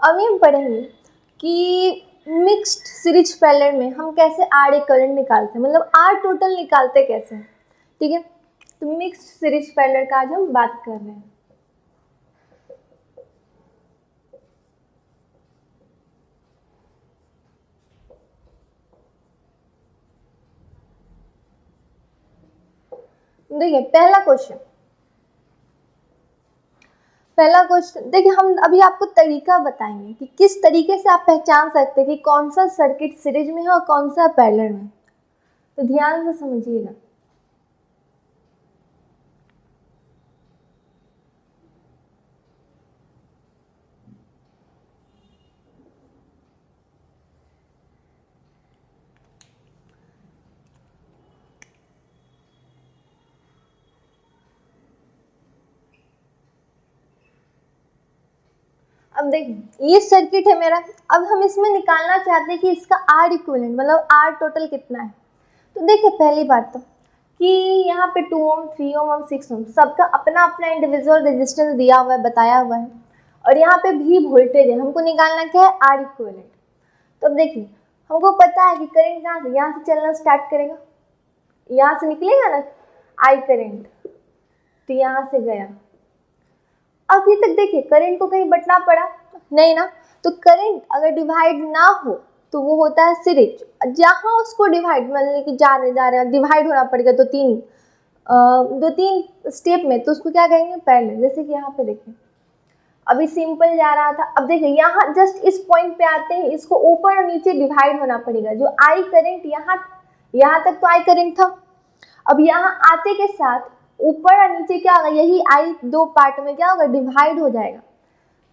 अभी हम पढ़ेंगे कि मिक्स्ड सीरीज पैरेलल में हम कैसे आर इक्विवेलेंट निकालते हैं, मतलब आर टोटल निकालते कैसे हैं। ठीक है, तो मिक्स्ड सीरीज पैरेलल का आज हम बात कर रहे हैं। देखिए पहला क्वेश्चन देखिए, हम अभी आपको तरीका बताएंगे कि किस तरीके से आप पहचान सकते हैं कि कौन सा सर्किट सीरीज में है और कौन सा पैरेलल में। तो ध्यान से समझिएगा। अब देखिए ये सर्किट है मेरा, अब हम इसमें निकालना चाहते हैं कि इसका आर इक्विवेलेंट मतलब आर टोटल कितना है। तो देखिए पहली बात तो कि यहाँ पे 2 ओम 3 ओम और 6 ओम सबका अपना अपना इंडिविजुअल रेजिस्टेंस दिया हुआ है, बताया हुआ है, और यहाँ पे भी वोल्टेज है। हमको निकालना क्या है, आर इक्विवेलेंट। तो अब देखिए हमको पता है कि करंट कहाँ से, यहाँ से चलना स्टार्ट करेगा, यहाँ से निकलेगा ना आई करंट, तो यहाँ से गया। अभी तक देखिए करंट को कहीं बटना पड़ा नहीं ना, तो करंट अगर डिवाइड ना हो तो वो होता है सीरीज। जहाँ उसको डिवाइड मतलब कि जा रहे डिवाइड होना पड़ेगा दो तीन स्टेप में, तो उसको क्या कहेंगे, पैरेलल। जैसे कि यहाँ पे देखिए अभी सिंपल जा रहा था, अब देखिए यहाँ जस्ट इस पॉइंट पे आते हैं, इसको ऊपर और नीचे डिवाइड होना पड़ेगा। जो आई करंट यहाँ तक तो आई करंट था, अब यहाँ आते के साथ ऊपर और नीचे क्या होगा, यही आई दो पार्ट में क्या होगा, डिवाइड हो जाएगा।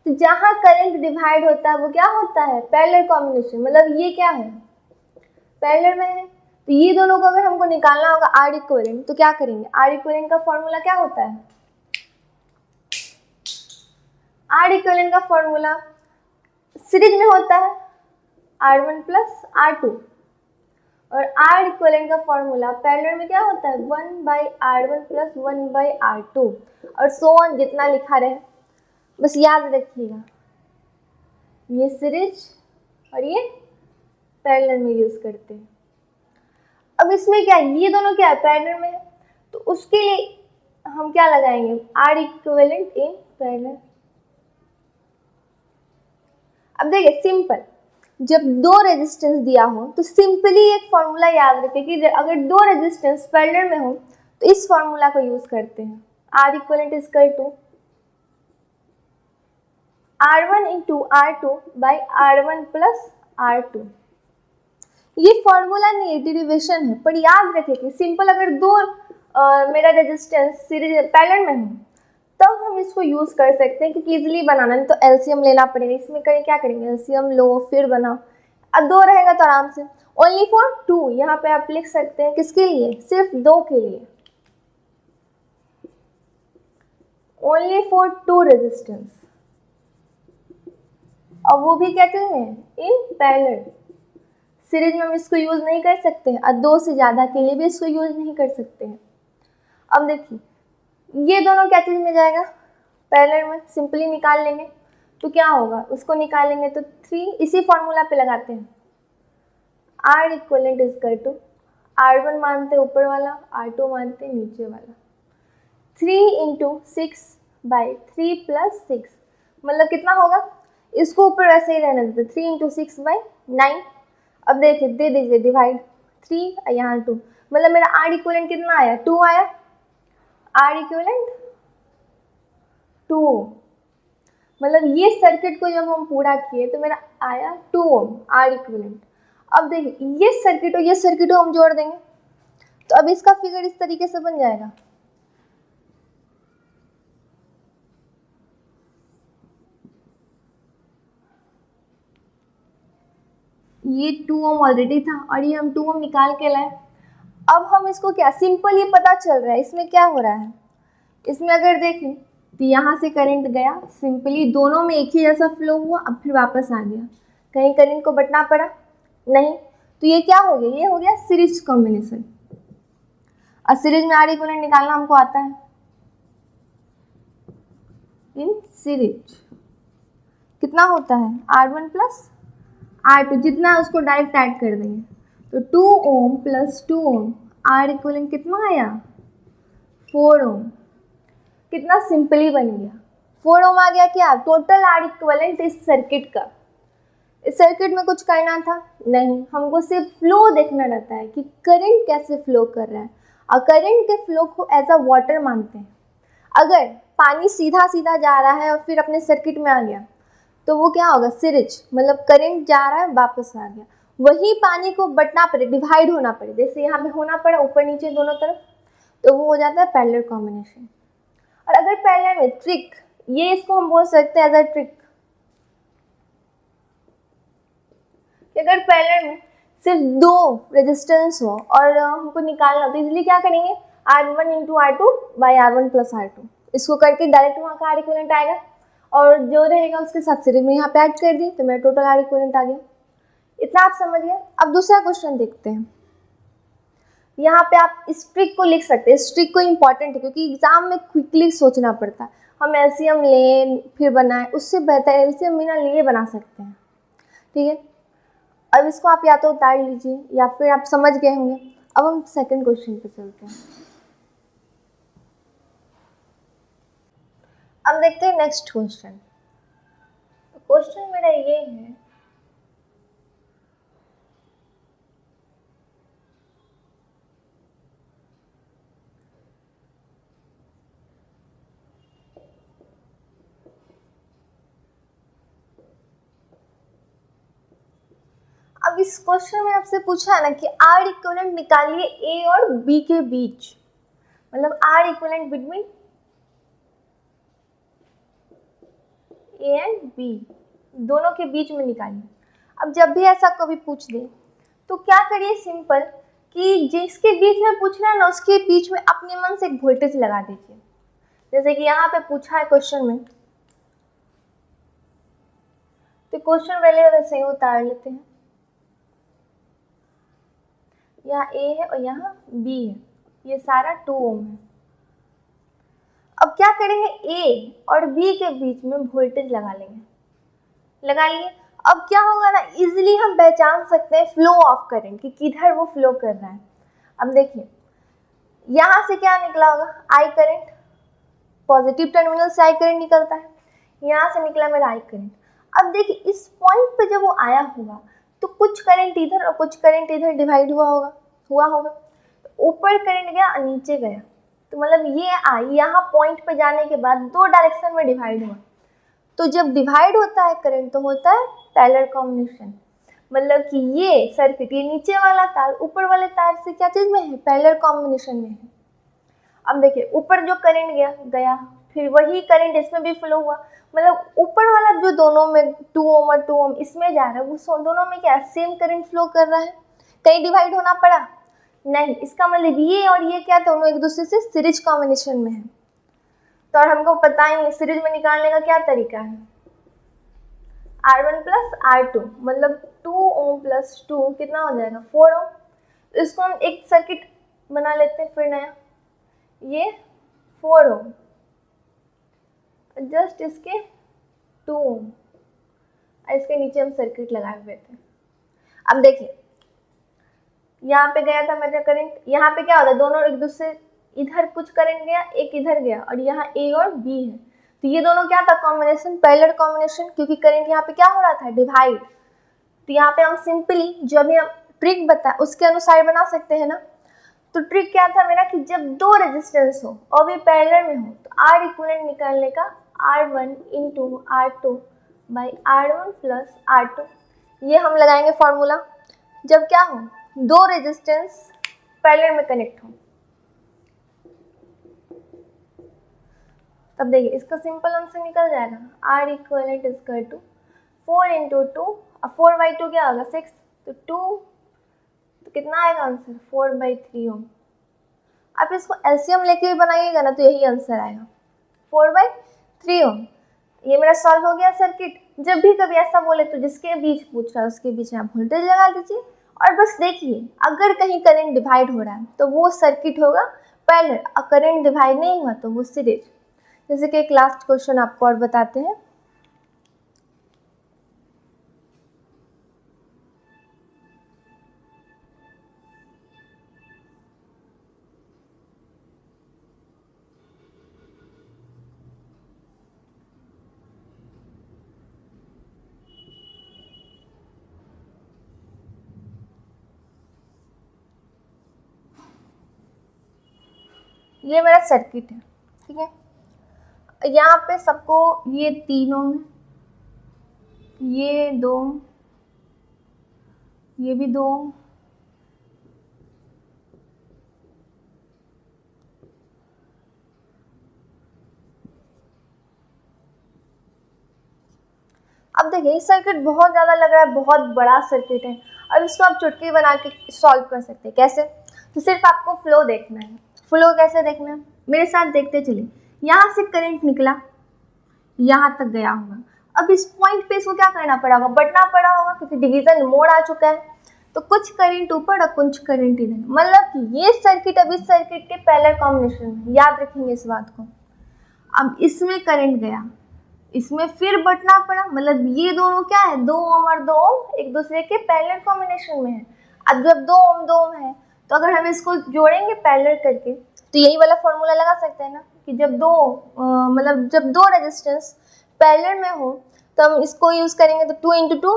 तो जहां करंट डिवाइड होता है वो क्या होता है, पैरेलल कॉम्बिनेशन, मतलब ये क्या है, पैरेलल में है। तो ये दोनों को अगर हमको निकालना होगा आर इक्विवेलेंट, तो क्या करेंगे, आर इक्विवेलेंट का फॉर्मूला क्या होता है, आर इक्विवेलेंट का फॉर्मूला सीरीज में होता है R1 प्लस R2, और आर इक्विवेलेंट का फॉर्मूला पैरेलल में क्या होता है, 1/R1 प्लस 1/R2, और सो ऑन जितना लिखा रहे। बस याद रखिएगा ये सीरीज और ये पैरेलल में यूज करते हैं। अब इसमें क्या है, ये दोनों क्या है, पैरेलल में है, तो उसके लिए हम क्या लगाएंगे, आर इक्विवेलेंट इन पैरेलल। अब देखिए सिंपल, जब दो रेजिस्टेंस दिया हो तो सिंपली एक फॉर्मूला याद रखें कि अगर दो रेजिस्टेंस पैरेलल में हो तो इस फॉर्मूला को यूज करते हैं, R equivalent is equal to R1 into R2 by R1 plus R2। ये फॉर्मूला नहीं है, डेरिवेशन है, पर याद रखें कि सिंपल अगर दो मेरा रेजिस्टेंस सीरीज पैरेलल में हो तब हम इसको यूज कर सकते हैं, क्योंकि इजीली बनाना, नहीं तो एलसीएम लेना पड़ेगा। इसमें करें क्या करेंगे, एलसीएम लो फिर बनाओ, अब दो रहेगा तो आराम से ओनली फॉर 2 यहाँ पे आप लिख सकते हैं, किसके लिए, सिर्फ 2 के लिए, ओनली फॉर 2 रेजिस्टेंस, और वो भी क्या करेंगे, इन पैरेलल। सीरीज में हम इसको यूज नहीं कर सकते हैं, और 2 से ज्यादा के लिए भी इसको यूज नहीं कर सकते हैं। अब देखिए ये दोनों क्या चीज में जाएगा, पैरेलल में, सिंपली निकाल लेंगे तो क्या होगा, उसको निकालेंगे तो 3, इसी फॉर्मूला पे लगाते हैं, R equivalent is equal to R1 मानते ऊपर वाला, R2 मानते नीचे वाला, 3 इंटू 6/3 प्लस 6, मतलब कितना होगा, इसको ऊपर वैसे ही रहने देते, 3 इंटू 6/9। अब देखिए दे दीजिए डिवाइड, 3 यहाँ 2, मतलब मेरा आर इक्विवेलेंट कितना आया, 2 आया, आर इक्विवेलेंट 2 ओम। मतलब ये सर्किट को जब हम पूरा किए तो मेरा आया 2 ओम आर इक्विवेलेंट। अब देखिए ये सर्किट हम जोड़ देंगे, तो अब इसका फिगर इस तरीके से बन जाएगा, ये 2 ओम ऑलरेडी था और ये हम 2 ओम निकाल के लाए। अब हम इसको क्या, सिंपल ये पता चल रहा है इसमें क्या हो रहा है, इसमें अगर देखें तो यहाँ से करंट गया, सिंपली दोनों में एक ही जैसा फ्लो हुआ, अब फिर वापस आ गया, कहीं करंट को बटना पड़ा नहीं, तो ये क्या हो गया, ये हो गया सीरीज कॉम्बिनेशन। और सीरीज में आर इक्विवेलेंट निकालना हमको आता है इन सीरीज, कितना होता है R1 प्लस R2, जितना है उसको डायरेक्ट ऐड कर देंगे, तो 2 ओम प्लस 2 ओम, R इक्वलेंट कितना आया 4 ओम। कितना सिंपली बन गया, 4 ओम आ गया क्या टोटल R इक्वलेंट इस सर्किट का। इस सर्किट में कुछ करना था नहीं, हमको सिर्फ फ्लो देखना रहता है कि करंट कैसे फ्लो कर रहा है, और करंट के फ्लो को एज अ वाटर मानते हैं। अगर पानी सीधा सीधा जा रहा है और फिर अपने सर्किट में आ गया तो वो क्या होगा सीरीज, मतलब करंट जा रहा है वापस आ गया। वही पानी को बटना पड़े, डिवाइड होना पड़े, जैसे यहाँ पे होना पड़ा ऊपर नीचे दोनों तरफ, तो वो हो जाता है पैरेलल कॉम्बिनेशन। और अगर पैरेलल में ट्रिक, ये इसको हम बोल सकते हैं एज अ ट्रिक, कि अगर पैरेलल में सिर्फ 2 रेजिस्टेंस हो और हमको निकालना, तो इसलिए क्या करेंगे R1 into R2 by R1 plus R2, इसको करके डायरेक्ट वहाँ का R इक्वलेंट आएगा, और जो रहेगा उसके साथ सीरीज में यहाँ पे ऐड कर दी, तो मेरा टोटल R इक्वलेंट आ गया। इतना आप समझ गए। अब दूसरा क्वेश्चन देखते हैं। यहाँ पे आप इस ट्रिक को लिख सकते हैं, इस ट्रिक को इम्पॉर्टेंट है क्योंकि एग्जाम में क्विकली सोचना पड़ता है। हम एलसीएम लें फिर बनाएं, उससे बेहतर एलसीएम बिना लिए बना सकते हैं, ठीक है। अब इसको आप या तो उतार लीजिए या फिर आप समझ गए होंगे। अब हम सेकंड क्वेश्चन पे चलते हैं। अब देखते हैं नेक्स्ट क्वेश्चन। क्वेश्चन मेरा ये है, अब इस क्वेश्चन में आपसे पूछा है ना कि R इक्विवेलेंट निकालिए A और B के बीच, मतलब R equivalent between A and B, दोनों के बीच में निकालिए। अब जब भी ऐसा कभी पूछ दे तो क्या करिए, सिंपल कि जिसके बीच में पूछ रहा है ना उसके बीच में अपने मन से एक वोल्टेज लगा दीजिए। जैसे कि यहाँ पे पूछा है क्वेश्चन में, तो क्वेश्चन पहले वैसे ही उतार लेते हैं। यहाँ A है और यहाँ B है, ये सारा 2 ओम है। अब क्या करेंगे, A और B के बीच में वोल्टेज लगा लेंगे, लगा लिए। अब क्या होगा ना, इजीली हम पहचान सकते हैं फ्लो ऑफ करंट कि किधर वो फ्लो कर रहा है। अब देखिए यहाँ से क्या निकला होगा, आई करंट, पॉजिटिव टर्मिनल से आई करंट निकलता है, यहाँ से निकला मेरा आई करंट। अब देखिए इस पॉइंट पे जब वो आया होगा तो कुछ करंट इधर और कुछ करंट इधर डिवाइड हुआ होगा। तो ऊपर करंट गया और नीचे गया, तो मतलब ये आई यहाँ पॉइंट पे जाने के बाद 2 डायरेक्शन में डिवाइड हुआ। तो जब डिवाइड होता है करंट तो होता है पैरेलल कॉम्बिनेशन, मतलब कि ये सर्किट, ये नीचे वाला तार ऊपर वाले तार से क्या चीज में है, पैरेलल कॉम्बिनेशन में है। अब देखिए ऊपर जो करंट गया फिर वही करंट इसमें भी फ्लो हुआ, मतलब ऊपर वाला जो दोनों में 2 ओम और 2 ओम इसमें जा रहा है, वो दोनों में क्या सेम करंट फ्लो कर रहा है। कहीं डिवाइड होना पड़ा नहीं, इसका मतलब ये और ये क्या, दोनों एक दूसरे से सीरीज कॉम्बिनेशन में है। तो और हमको पता ही सीरीज में निकालने का क्या तरीका है, R1 प्लस R2, मतलब 2 ओम प्लस 2 कितना हो जाएगा 4 ओम। तो इसको हम एक सर्किट बना लेते हैं फिर नया, ये 4 ओम जस्ट इसके 2 ओम, इसके नीचे हम सर्किट लगाए हुए थे। अब देखिए यहाँ पे गया था मेरा करंट, यहाँ पे क्या होता है, दोनों एक दूसरे, इधर कुछ करंट गया एक इधर गया, और यहाँ A और B है, तो ये दोनों क्या था कॉम्बिनेशन, पैरेलल कॉम्बिनेशन, क्योंकि करंट यहाँ पे क्या हो रहा था डिवाइड। तो यहाँ पे हम सिंपली जो अभी हम ट्रिक बताया उसके अनुसार बना सकते हैं ना। तो ट्रिक क्या था मेरा कि जब 2 रेजिस्टेंस हो और भी पैरेलल में हो तो R इक्विवेलेंट निकालने का R1 into R2 by R1 plus R2, ये हम लगाएंगे फॉर्मूला जब क्या हो 2 रेजिस्टेंस पैरेलल में कनेक्ट हो। तब देखिए इसका सिंपल आंसर निकल जाएगा, R equivalent is equal to 4 into 2, अब 4/2 क्या होगा 6, तो 2, तो कितना आएगा आंसर 4/3 ओम। आप इसको एलसीएम लेके भी बनाइएगा ना तो यही आंसर आएगा 4/3 ओम। ये मेरा सॉल्व हो गया सर्किट। जब भी कभी ऐसा बोले तो जिसके बीच पूछ रहा है उसके बीच में आप वोल्टेज लगा दीजिए, और बस देखिए अगर कहीं करंट डिवाइड हो रहा है तो वो सर्किट होगा पैरेलल, और करंट डिवाइड नहीं हुआ तो वो सीरीज। जैसे कि एक लास्ट क्वेश्चन आपको और बताते हैं। ये मेरा सर्किट है, ठीक है। यहाँ पे सबको ये 3 ओम है, ये 2 ओम, ये भी 2 ओम, अब देखिए ये सर्किट बहुत ज़्यादा लग रहा है, बहुत बड़ा सर्किट है। अब इसको आप चुटकी बना के सॉल्व कर सकते हैं। कैसे? तो सिर्फ आपको फ्लो देखना है। फ्लो कैसे देखना है, मेरे साथ देखते चलिए। यहाँ से करंट निकला, यहाँ तक गया होगा। अब इस पॉइंट पे इसको क्या करना पड़ा होगा, बटना पड़ा होगा, क्योंकि डिवीजन मोड आ चुका है। तो कुछ करंट ऊपर और कुछ करंट इधर, मतलब कि ये सर्किट अब इस सर्किट के पैरेलल कॉम्बिनेशन में, याद रखेंगे इस बात को। अब इसमें करंट गया, इसमें फिर बटना पड़ा, मतलब ये दोनों क्या है, 2 ओम और 2 ओम एक दूसरे के पैरेलल कॉम्बिनेशन में है। अब जब 2 ओम है, तो अगर हम इसको जोड़ेंगे पैरेलल करके, तो यही वाला फॉर्मूला लगा सकते हैं ना, कि जब जब दो रेजिस्टेंस पैरेलल में हो, तो हम इसको यूज़ करेंगे। तो 2 × 2/2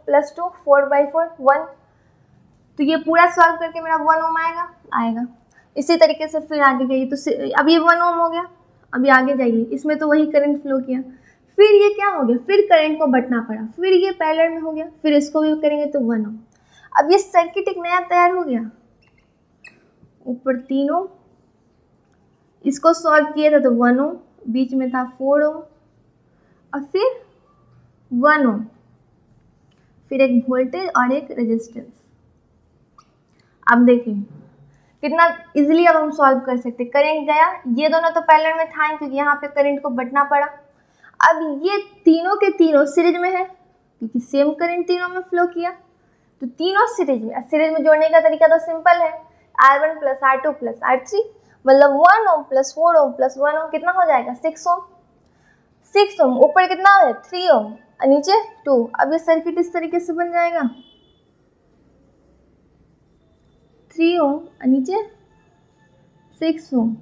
+ 2 4/4 1। तो ये पूरा सॉल्व करके मेरा 1 ओम आएगा। इसी तरीके से फिर आगे गई, तो अब ये 1 ओम हो गया। अभी आगे जाइए, इसमें तो वही करंट फ्लो किया, फिर ये क्या हो गया, फिर करंट को बटना पड़ा, फिर ये पैरेलल में हो गया, फिर इसको भी करेंगे तो 1 ओम। अब ये सर्किट एक नया तैयार हो गया। ऊपर 3 ओम, इसको सॉल्व किया था तो 1 ओम, बीच में था 4 ओम और फिर 1 ओम, फिर एक वोल्टेज और एक रेजिस्टेंस। अब देखिए कितना इजीली अब हम सॉल्व कर सकते। करंट गया, ये दोनों तो पैरेलल में था क्योंकि यहाँ पे करंट को बटना पड़ा। अब ये तीनों के तीनों सीरीज में है, क्योंकि सेम करंट तीनों में फ्लो किया, तो तीनों सीरीज में। सीरीज में जोड़ने का तरीका तो सिंपल है, R1 + R2 + R3, मतलब 1 ओम + 4 ओम + 1 ओम कितना हो जाएगा, 6 ओम। 6 ओम ऊपर कितना है, 3 ओम और नीचे 2। अब ये सर्किट इस तरीके से बन जाएगा, 3 ओम और नीचे 6 ओम।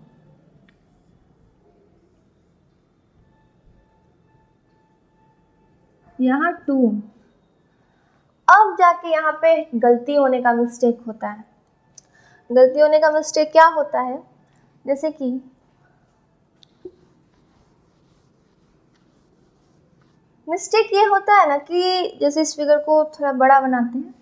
यहाँ 2 ओम। अब जाके यहाँ पे गलती होने का मिस्टेक होता है। गलती होने का मिस्टेक क्या होता है, जैसे कि मिस्टेक ये होता है ना कि जैसे इस फिगर को थोड़ा बड़ा बनाते हैं,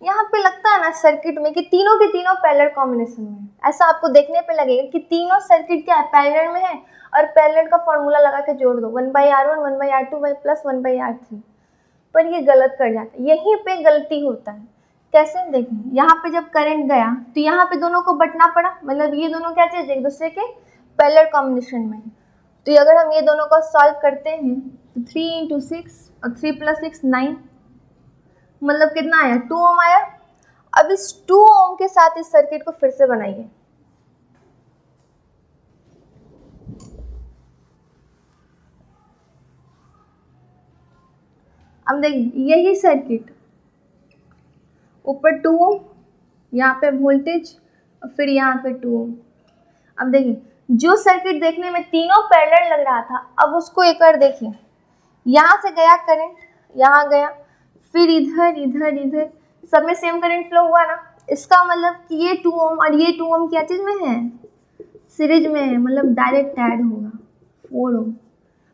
यहाँ पे लगता है ना सर्किट में कि तीनों के तीनों पैरेलल कॉम्बिनेशन में। ऐसा आपको देखने पे लगेगा कि तीनों सर्किट क्या है, पैरेलल में है, और पैरेलल का फॉर्मूला लगा के जोड़ दो, 1/R1 1/R2 + 1/R3। पर ये गलत कर जाता है, यहीं पे गलती होता है। कैसे, देखिए यहाँ पे जब करंट गया तो यहाँ पे दोनों को बटना पड़ा, मतलब ये दोनों क्या चीज़ एक दूसरे के पैरेलल कॉम्बिनेशन में। तो अगर हम ये दोनों को सॉल्व करते हैं तो 3 × 6 और 3 + 6 9, मतलब कितना आया, 2 ओम आया। अब इस 2 ओम के साथ इस सर्किट को फिर से बनाइए। अब देख यही सर्किट, ऊपर 2 ओम, यहाँ पे वोल्टेज और फिर यहाँ पे 2 ओम। अब देखिए जो सर्किट देखने में तीनों पैरेलल लग रहा था, अब उसको एक बार देखिए, यहाँ से गया करंट, यहाँ गया, फिर इधर इधर इधर, सब में सेम करंट फ्लो हुआ ना। इसका मतलब कि ये 2 ओम और ये 2 ओम क्या चीज़ में है, सीरीज में है, मतलब डायरेक्ट ऐड होगा 4 ओम।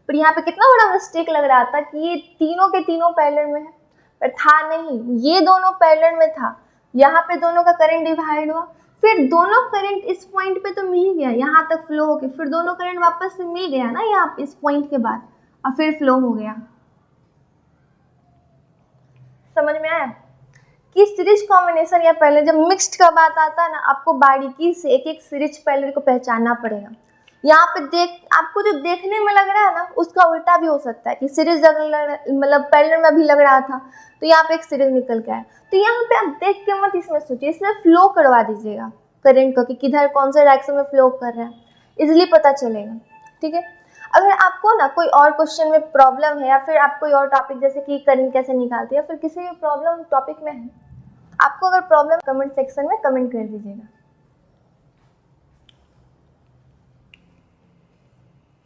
पर यहाँ पे कितना बड़ा मिस्टेक लग रहा था कि ये तीनों के तीनों पैरेलल में है, पर था नहीं, ये दोनों पैरेलल में था। यहाँ पे दोनों का करंट डिवाइड हुआ, फिर दोनों करंट इस पॉइंट पे तो मिल ही गया, यहाँ तक फ्लो होके फिर दोनों करंट वापस से मिल गया ना यहाँ इस पॉइंट के बाद, और फिर फ्लो हो गया। समझ में आया कि सीरीज कॉम्बिनेशन या पैरेलल जब मिक्स्ड का बात आता है ना, आपको बारीकी से एक एक सीरीज पैरेलल को पहचानना पड़ेगा। यहाँ पे आपको जो देखने में लग रहा है ना, उसका उल्टा भी हो सकता है कि सीरीज मतलब पैरेलल में भी लग रहा था, तो यहाँ पे एक सीरीज निकल के आया। तो यहाँ पे आप देख के मत इसमें सोचिए, इसमें फ्लो करवा दीजिएगा करंट को कि किधर कौन से डायरेक्शन में फ्लो कर रहा है, इजिली पता चलेगा। ठीक है, अगर आपको ना कोई और क्वेश्चन में प्रॉब्लम है, या फिर आप कोई और टॉपिक जैसे कि करंट कैसे निकालते हैं, या फिर किसी भी प्रॉब्लम टॉपिक में है, आपको अगर प्रॉब्लम कमेंट सेक्शन में कमेंट कर दीजिएगा।